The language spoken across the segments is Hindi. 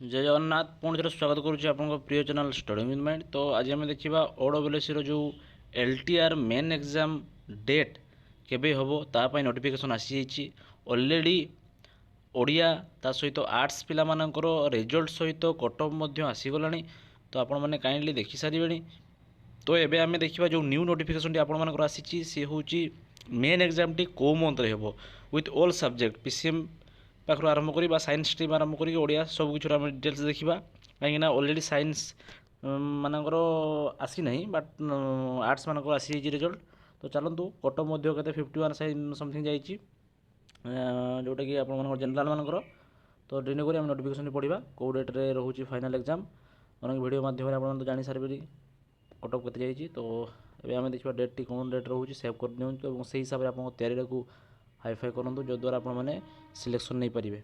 जय जगन्नाथ पुणी थे स्वागत करुच्ची आप प्रिय चैनल स्टडी विथ माइंड। तो आज आम देखा ओडब्ल्यूएससी जो एलटीआर मेन एग्जाम डेट केबे हम तापाई नोटिफिकेशन आसी ऑलरेडी ओडिया ता सहित आर्ट्स पिला मानकर रिजल्ट सहित कटअफ आसीगला। तो आपण मैंने काइंडली देखि सारे। तो एबे आम देखा जो न्यू नोटिफिकेशन आपर आसी सी हूँ मेन एग्जाम टी कौ मंथ हो विथ ऑल सब्जेक्ट पीसीएम पाखु आरंभ करी साइंस स्ट्रीम आरंभ करी ओडिया सब किसी आम डिटेल्स देखा कहीं ऑलरेडी साइंस मानकर आसी ना बट आर्ट्स मानक आसी रिजल्ट। तो चलतु कटअफ के 51 समथिंग जाइए जोटा कि आप जेनराल मानकर। तो डिनो करी नोटिफिकेशन पढ़ा कौ डेट्रे रोचे फाइनाल एग्जाम मैंने वीडियो माध्यम आप जानी सारे कटअफ के जाइए। तो ये आम देखा डेट टी कौन डेट रोचे सेव कर दिखाँ से हिसाब से आप तैयारी को हाईफाई करूँ जो द्वारा आपने सिलेक्शन नहीं पारे।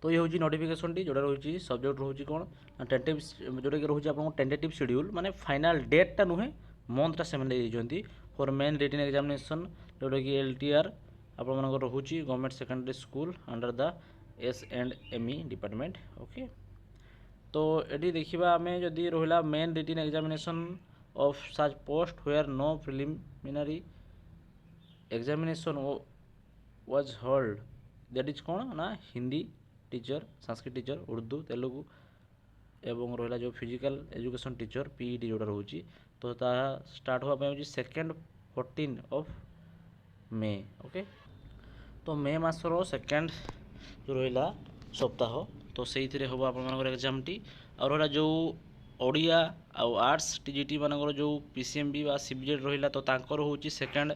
तो ये हूँ नोटिफिकेशन टी जोटा रही सब्जेक्ट रोचे कौन टेंटेटिव जोटा कि रोचे आप टेंटेटिव शेड्यूल माने फाइनाल डेटा नुहे मंथटा से देती फॉर मेन रिटन एग्जामिनेशन जोटा कि एलटीआर आप रोचे government secondary school under the S and ME department. Okay तो ये देखा आम जदि रहा main written examination of such post where no preliminary examination was held that is कौन ना हिंदी टीचर संस्कृत टीचर उर्दू तेलुगु एवं रहा जो फिजिकल एजुकेशन टीचर पीईटी जोटा रोचे। तो स्टार्ट होगा सेकेंड 14 ऑफ मे। ओके तो मे मासर सेकेंड जो रहा सप्ताह तो से हम आप एग्जाम टी और रहा जो ओडिया आर्ट्स टीजीटी मानकर जो पीसीएमबी बा सीबीजेड रहा तो तांकर होची सेकेंड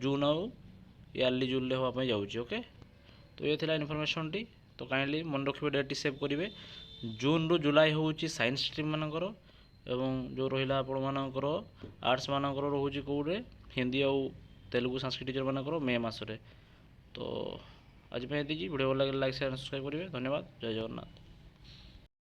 जून आउ यारली जून होगापी जाऊँगी। ओके तो ये थिला इनफॉरमेशन टी। तो काइंडली मन रखिए डेट टी सेव करेंगे जून रु जुलाई हूँ साइंस स्ट्रीम मानकर एवं जो रहा आपणकर आर्ट्स मानकर रोचे कौटे हिंदी आउ तेलुगु संस्कृत टीचर मानकर मे मसरे। तो आज वीडियो भल लगे लाइक शेयर सब्सक्राइब करेंगे। धन्यवाद। जय जगन्नाथ।